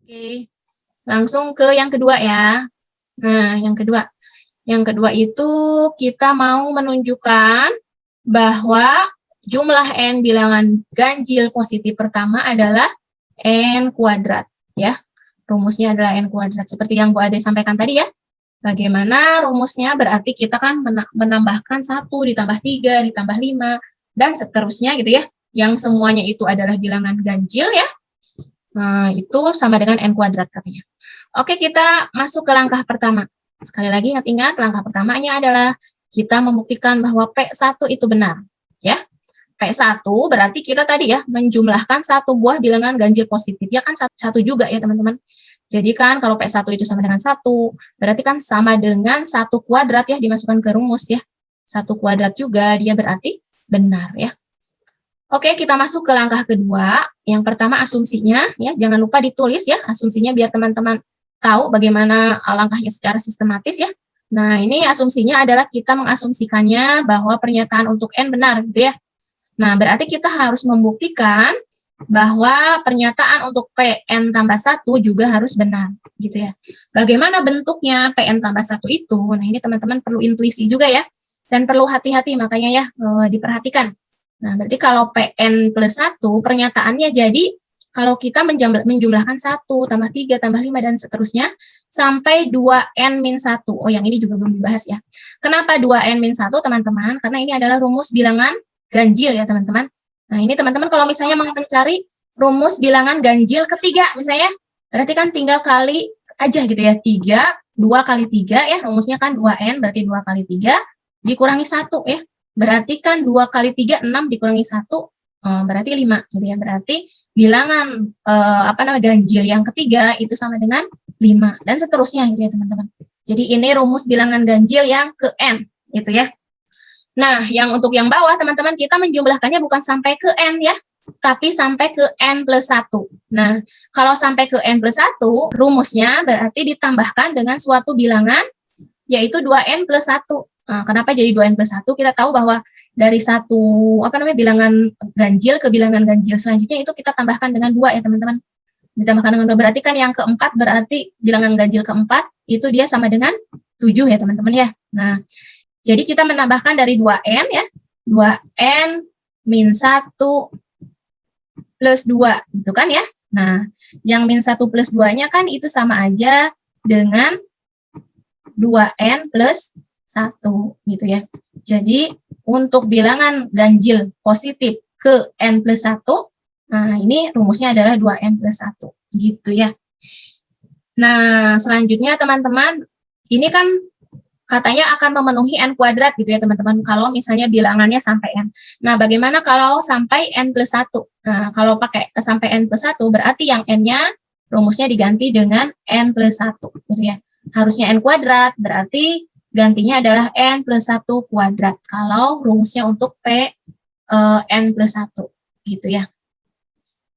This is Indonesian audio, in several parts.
Oke, langsung ke yang kedua ya. Nah, yang kedua itu kita mau menunjukkan bahwa jumlah n bilangan ganjil positif pertama adalah n kuadrat ya. Rumusnya adalah n kuadrat seperti yang Bu Ade sampaikan tadi ya. Bagaimana rumusnya? Berarti kita kan menambahkan 1 ditambah 3 ditambah 5 dan seterusnya gitu ya. Yang semuanya itu adalah bilangan ganjil ya. Nah, itu sama dengan n kuadrat katanya. Oke, kita masuk ke langkah pertama. Sekali lagi ingat-ingat, langkah pertamanya adalah kita membuktikan bahwa P1 itu benar. Ya, P1 berarti kita tadi ya menjumlahkan satu buah bilangan ganjil positif. Ya kan satu juga ya teman-teman. Jadi kan kalau P1 itu sama dengan 1, berarti kan sama dengan 1 kuadrat ya dimasukkan ke rumus ya. 1 kuadrat juga dia berarti benar ya. Oke, kita masuk ke langkah kedua. Yang pertama asumsinya, ya jangan lupa ditulis ya asumsinya biar teman-teman tahu bagaimana langkahnya secara sistematis ya. Nah, ini asumsinya adalah kita mengasumsikannya bahwa pernyataan untuk N benar gitu ya. Nah, berarti kita harus membuktikan bahwa pernyataan untuk PN tambah 1 juga harus benar gitu ya. Bagaimana bentuknya PN tambah 1 itu? Nah, ini teman-teman perlu intuisi juga ya. Dan perlu hati-hati makanya ya diperhatikan. Nah, berarti kalau PN plus 1, pernyataannya jadi kalau kita menjumlahkan 1, tambah 3, tambah 5, dan seterusnya, sampai 2N min 1. Oh, yang ini juga belum dibahas ya. Kenapa 2N min 1, teman-teman? Karena ini adalah rumus bilangan ganjil ya, teman-teman. Nah, ini teman-teman kalau misalnya mau mencari rumus bilangan ganjil ketiga, misalnya, berarti kan tinggal kali aja gitu ya. 3, 2 kali 3 ya, rumusnya kan 2N, berarti 2 kali 3, dikurangi 1 ya. Berarti kan 2 kali 3, 6 dikurangi 1, berarti 5 gitu ya. Berarti bilangan ganjil yang ketiga itu sama dengan 5 dan seterusnya gitu ya teman-teman. Jadi ini rumus bilangan ganjil yang ke N gitu ya. Nah, yang untuk yang bawah teman-teman kita menjumlahkannya bukan sampai ke N ya, tapi sampai ke N plus 1. Nah, kalau sampai ke N plus 1, rumusnya berarti ditambahkan dengan suatu bilangan yaitu 2N plus 1. Nah, kenapa jadi 2N plus 1? Kita tahu bahwa dari satu bilangan ganjil ke bilangan ganjil selanjutnya itu kita tambahkan dengan 2 ya teman-teman. Ditambahkan dengan 2 berarti kan yang keempat berarti bilangan ganjil keempat itu dia sama dengan 7 ya teman-teman ya. Nah, jadi kita menambahkan dari 2N ya. 2N min 1 plus 2 gitu kan ya. Nah, yang min 1 plus 2-nya kan itu sama aja dengan 2N plus 1 gitu ya. Jadi untuk bilangan ganjil positif ke N plus 1, nah ini rumusnya adalah 2N plus 1 gitu ya. Nah, selanjutnya teman-teman, ini kan katanya akan memenuhi N kuadrat gitu ya teman-teman, kalau misalnya bilangannya sampai N. Nah, bagaimana kalau sampai N plus 1? Nah, kalau pakai sampai N plus 1, berarti yang N-nya rumusnya diganti dengan N plus 1 gitu ya. Harusnya N kuadrat, berarti gantinya adalah N plus 1 kuadrat. Kalau rumusnya untuk P N plus 1 gitu ya.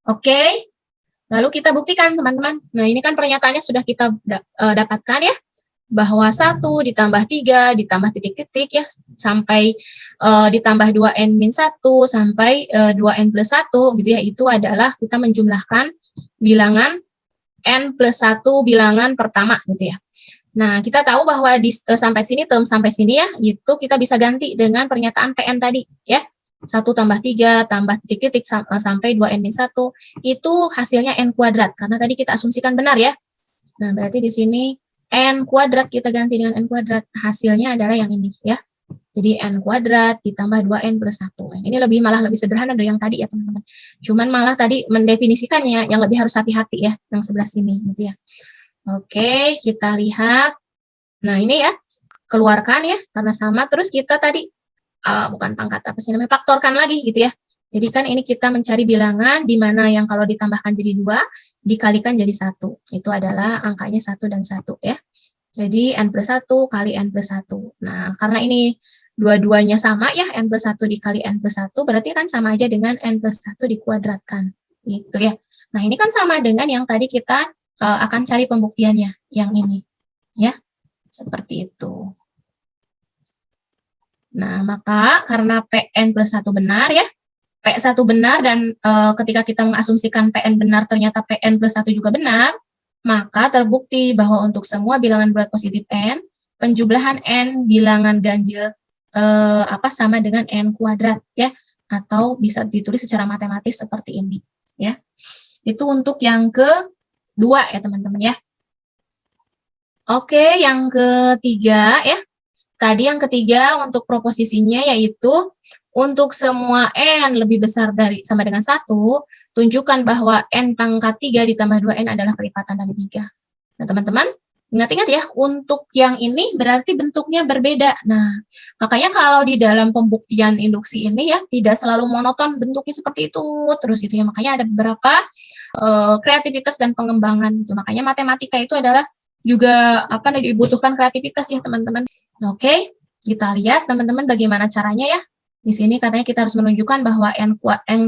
Oke, lalu kita buktikan teman-teman. Nah, ini kan pernyataannya sudah kita dapatkan ya, bahwa 1 ditambah 3 ditambah titik-titik ya, sampai ditambah 2N min 1 sampai 2N plus 1 gitu ya, itu adalah kita menjumlahkan bilangan N plus 1 bilangan pertama gitu ya. Nah, kita tahu bahwa sampai sini, term sampai sini ya, itu kita bisa ganti dengan pernyataan PN tadi ya. 1 tambah 3 tambah titik-titik sampai 2N min 1, itu hasilnya N kuadrat, karena tadi kita asumsikan benar ya. Nah, berarti di sini N kuadrat kita ganti dengan N kuadrat, hasilnya adalah yang ini ya. Jadi N kuadrat ditambah 2N plus 1. Ini malah lebih sederhana dari yang tadi ya teman-teman. Cuman malah tadi mendefinisikannya yang lebih harus hati-hati ya, yang sebelah sini gitu ya. Oke, kita lihat. Nah, ini ya, keluarkan ya, karena sama. Terus kita tadi, bukan pangkat, apa sih namanya, faktorkan lagi gitu ya. Jadi kan ini kita mencari bilangan di mana yang kalau ditambahkan jadi 2, dikalikan jadi 1. Itu adalah angkanya 1 dan 1 ya. Jadi N plus 1 kali N plus 1. Nah, karena ini dua-duanya sama ya, N plus 1 dikali N plus 1, berarti kan sama aja dengan N plus 1 dikuadratkan. Gitu ya. Nah, ini kan sama dengan yang tadi kita akan cari pembuktiannya, yang ini. Ya, seperti itu. Nah, maka karena PN plus 1 benar ya, P1 benar dan ketika kita mengasumsikan PN benar ternyata PN plus 1 juga benar, Maka terbukti bahwa untuk semua bilangan bulat positif n, penjumlahan n bilangan ganjil sama dengan n kuadrat ya, atau bisa ditulis secara matematis seperti ini ya. Itu untuk yang kedua ya teman-teman ya. Oke, yang ketiga ya. Tadi yang ketiga untuk proposisinya yaitu untuk semua n lebih besar dari sama dengan 1, tunjukkan bahwa n pangkat 3 ditambah 2n adalah kelipatan dari 3. Nah, teman-teman, ingat-ingat ya, untuk yang ini berarti bentuknya berbeda. Nah, makanya kalau di dalam pembuktian induksi ini ya, tidak selalu monoton bentuknya seperti itu terus gitu ya. Makanya ada beberapa kreativitas dan pengembangan gitu. Makanya matematika itu adalah juga dibutuhkan kreativitas ya, teman-teman. Oke, kita lihat teman-teman bagaimana caranya ya. Di sini katanya kita harus menunjukkan bahwa n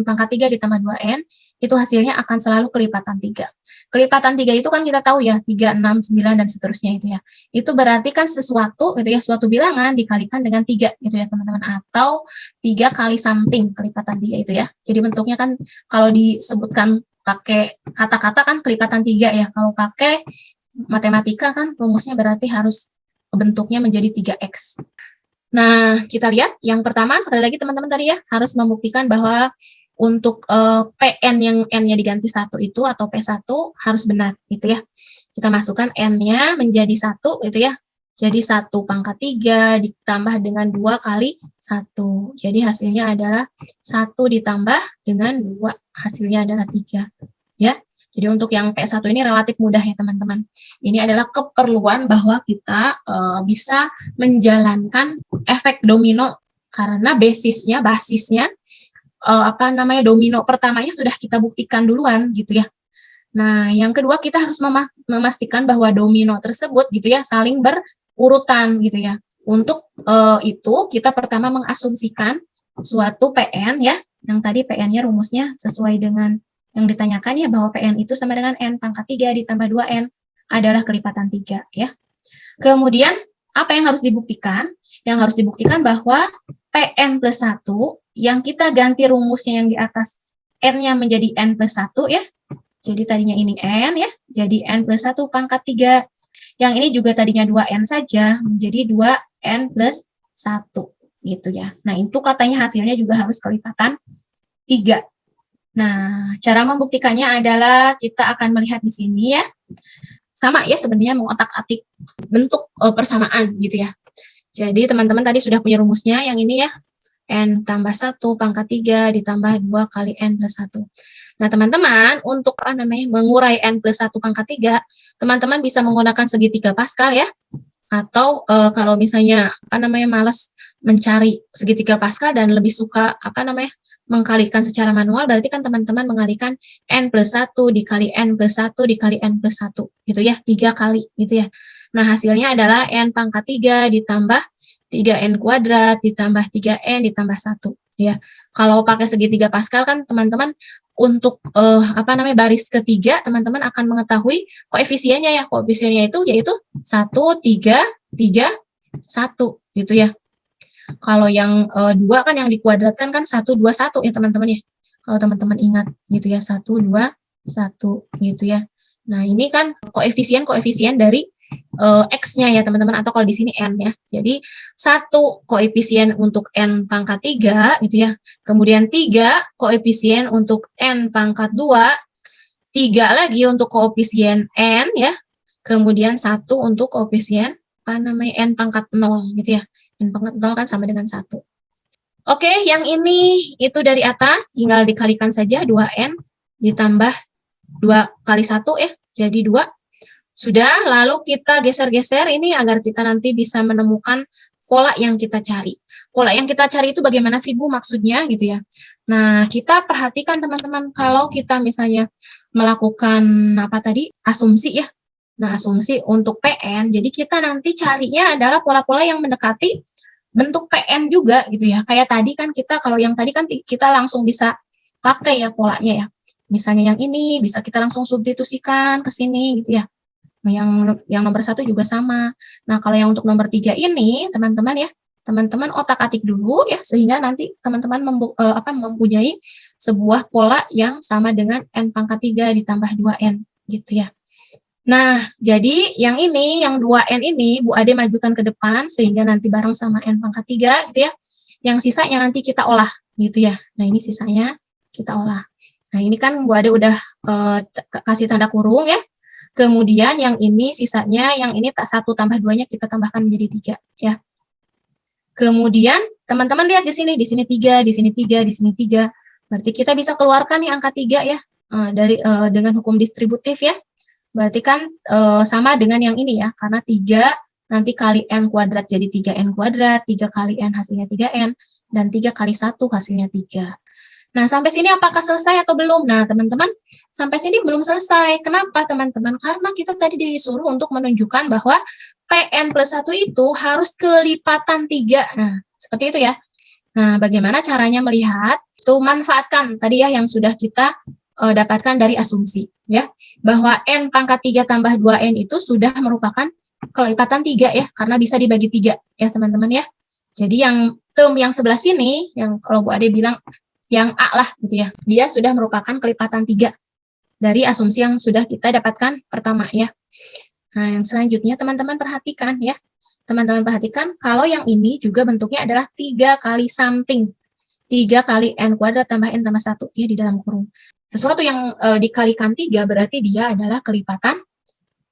pangkat 3 ditambah 2n itu hasilnya akan selalu kelipatan 3. Kelipatan 3 itu kan kita tahu ya, 3, 6, 9, dan seterusnya itu ya. Itu berarti kan sesuatu gitu ya, suatu bilangan dikalikan dengan 3 gitu ya teman-teman. Atau 3 kali something kelipatan 3 itu ya. Jadi bentuknya kan kalau disebutkan pakai kata-kata kan kelipatan 3 ya. Kalau pakai matematika kan rumusnya berarti harus bentuknya menjadi 3x. Nah, kita lihat yang pertama, sekali lagi teman-teman tadi ya, harus membuktikan bahwa untuk PN yang N-nya diganti 1 itu, atau P1 harus benar, gitu ya. Kita masukkan N-nya menjadi 1, gitu ya. Jadi 1 pangkat 3 ditambah dengan 2 kali 1. Jadi hasilnya adalah 1 ditambah dengan 2, hasilnya adalah 3. Ya. Jadi untuk yang P1 ini relatif mudah ya teman-teman. Ini adalah keperluan bahwa kita bisa menjalankan efek domino karena basisnya domino pertamanya sudah kita buktikan duluan gitu ya. Nah, yang kedua kita harus memastikan bahwa domino tersebut gitu ya saling berurutan gitu ya. Untuk itu kita pertama mengasumsikan suatu PN ya, yang tadi PN-nya rumusnya sesuai dengan yang ditanyakan ya, bahwa PN itu sama dengan N pangkat 3 ditambah 2N adalah kelipatan 3 ya. Kemudian apa yang harus dibuktikan? Yang harus dibuktikan bahwa PN plus 1 yang kita ganti rumusnya yang di atas N-nya menjadi N plus 1 ya. Jadi tadinya ini N ya, jadi N plus 1 pangkat 3. Yang ini juga tadinya 2N saja, menjadi 2N plus 1 gitu ya. Nah, itu katanya hasilnya juga harus kelipatan 3. Nah, cara membuktikannya adalah kita akan melihat di sini ya. Sama ya sebenarnya mengotak-atik bentuk persamaan gitu ya. Jadi teman-teman tadi sudah punya rumusnya yang ini ya. N tambah 1 pangkat 3 ditambah 2 kali N plus 1. Nah, teman-teman untuk mengurai N plus 1 pangkat 3, teman-teman bisa menggunakan segitiga Pascal ya. Atau kalau misalnya malas mencari segitiga Pascal dan lebih suka mengkalikan secara manual, berarti kan teman-teman mengalikan N plus 1 dikali N plus 1 dikali N plus 1 gitu ya, 3 kali gitu ya. Nah, hasilnya adalah N pangkat 3 ditambah 3N kuadrat ditambah 3N ditambah 1 ya. Kalau pakai segitiga Pascal kan teman-teman untuk baris ketiga teman-teman akan mengetahui koefisiennya ya. Koefisiennya itu yaitu 1 3 3 1 gitu ya. Kalau yang 2 kan yang dikuadratkan kan 1 2 1 ya teman-teman ya. Kalau teman-teman ingat gitu ya, 1 2 1 gitu ya. Nah, ini kan koefisien dari X-nya ya teman-teman, atau kalau di sini N ya. Jadi 1 koefisien untuk N pangkat 3 gitu ya. Kemudian 3 koefisien untuk N pangkat 2, 3 lagi untuk koefisien N ya. Kemudian 1 untuk koefisien N pangkat 0 gitu ya. N pangkat 0 kan sama dengan 1. Oke, yang ini itu dari atas tinggal dikalikan saja 2N ditambah 2 kali 1 ya, jadi 2. Sudah, lalu kita geser-geser ini agar kita nanti bisa menemukan pola yang kita cari. Pola yang kita cari itu bagaimana sih Bu maksudnya gitu ya. Nah, kita perhatikan teman-teman kalau kita misalnya melakukan asumsi ya. Nah, asumsi untuk PN, jadi kita nanti carinya adalah pola-pola yang mendekati bentuk PN juga gitu ya. Kayak tadi kan kalau yang tadi kan kita langsung bisa pakai ya polanya ya. Misalnya yang ini bisa kita langsung substitusikan ke sini gitu ya. Yang nomor 1 juga sama. Nah, kalau yang untuk nomor 3 ini, teman-teman ya, teman-teman otak-atik dulu ya, sehingga nanti teman-teman mempunyai sebuah pola yang sama dengan N pangkat 3 ditambah 2N gitu ya. Nah, jadi yang ini, yang 2N ini Bu Ade majukan ke depan sehingga nanti bareng sama N pangkat 3 gitu ya. Yang sisanya nanti kita olah gitu ya. Nah, ini sisanya kita olah. Nah, ini kan Bu Ade udah kasih tanda kurung ya. Kemudian yang ini sisanya, yang ini tak 1 tambah 2-nya kita tambahkan menjadi 3 ya. Kemudian teman-teman lihat di sini 3, di sini 3, di sini 3. Berarti kita bisa keluarkan nih angka 3 ya, dengan hukum distributif ya. Berarti kan sama dengan yang ini ya, karena 3 nanti kali N kuadrat jadi 3N kuadrat, 3 kali N hasilnya 3N, dan 3 kali 1 hasilnya 3. Nah, sampai sini apakah selesai atau belum? Nah, teman-teman, sampai sini belum selesai. Kenapa, teman-teman? Karena kita tadi disuruh untuk menunjukkan bahwa PN plus 1 itu harus kelipatan 3. Nah, seperti itu ya. Nah, bagaimana caranya melihat? Itu manfaatkan tadi ya yang sudah kita dapatkan dari asumsi ya, bahwa N pangkat 3 tambah 2N itu sudah merupakan kelipatan 3 ya, karena bisa dibagi 3 ya teman-teman ya. Jadi yang term yang sebelah sini, yang kalau Bu Ade bilang yang A lah gitu ya, dia sudah merupakan kelipatan 3 dari asumsi yang sudah kita dapatkan pertama ya. Nah, yang selanjutnya teman-teman perhatikan ya. Teman-teman perhatikan kalau yang ini juga bentuknya adalah 3 kali something. 3 kali N kuadrat tambah N tambah 1 ya di dalam kurung. Sesuatu yang dikalikan 3 berarti dia adalah kelipatan,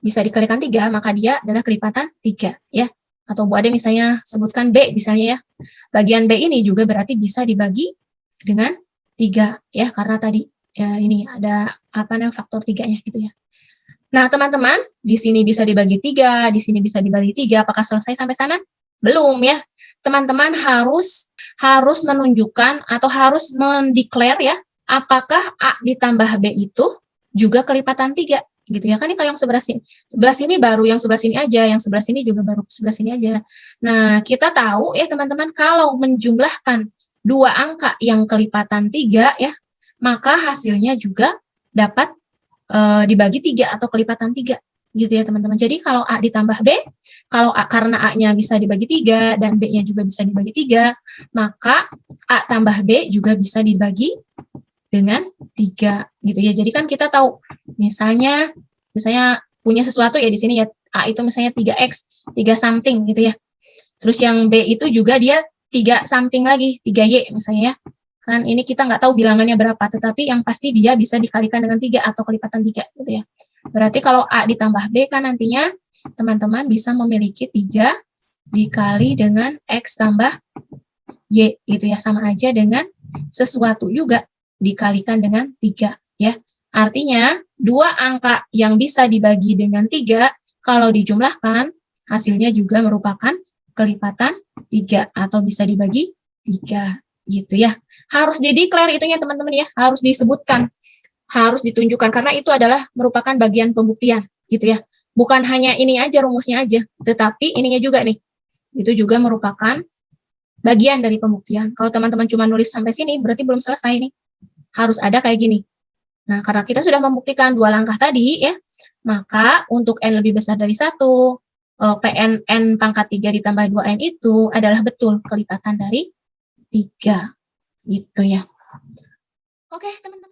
bisa dikalikan 3 maka dia adalah kelipatan 3 ya. Atau Bu Ade misalnya sebutkan B misalnya ya. Bagian B ini juga berarti bisa dibagi dengan 3 ya, karena tadi ya ini ada apa namanya faktor 3-nya gitu ya. Nah, teman-teman, di sini bisa dibagi 3, di sini bisa dibagi 3. Apakah selesai sampai sana? Belum ya. Teman-teman harus menunjukkan atau harus mendeklar ya, apakah A ditambah B itu juga kelipatan 3 gitu ya. Kan ini kalau yang sebelah sini baru yang sebelah sini aja, yang sebelah sini juga baru sebelah sini aja. Nah, kita tahu ya teman-teman kalau menjumlahkan dua angka yang kelipatan 3 ya, maka hasilnya juga dapat dibagi 3 atau kelipatan 3 gitu ya teman-teman. Jadi kalau A ditambah B, kalau A karena A-nya bisa dibagi 3 dan B-nya juga bisa dibagi 3, maka A tambah B juga bisa dibagi dengan 3 gitu ya. Jadi kan kita tahu misalnya punya sesuatu ya di sini ya, A itu misalnya 3X, 3 something gitu ya. Terus yang B itu juga dia 3 something lagi, 3Y misalnya ya. Kan ini kita nggak tahu bilangannya berapa, tetapi yang pasti dia bisa dikalikan dengan 3 atau kelipatan 3 gitu ya. Berarti kalau A ditambah B kan nantinya teman-teman bisa memiliki 3 dikali dengan X tambah Y gitu ya, sama aja dengan sesuatu juga dikalikan dengan 3 ya. Artinya dua angka yang bisa dibagi dengan 3 kalau dijumlahkan hasilnya juga merupakan kelipatan 3 atau bisa dibagi 3 gitu ya. Harus dideklar itunya teman-teman ya, harus disebutkan, harus ditunjukkan karena itu adalah merupakan bagian pembuktian gitu ya. Bukan hanya ini aja rumusnya aja, tetapi ininya juga nih. Itu juga merupakan bagian dari pembuktian. Kalau teman-teman cuma nulis sampai sini berarti belum selesai nih. Harus ada kayak gini. Nah, karena kita sudah membuktikan dua langkah tadi ya, maka untuk N lebih besar dari 1, PN N pangkat 3 ditambah 2N itu adalah betul kelipatan dari 3 gitu ya. Oke, teman-teman.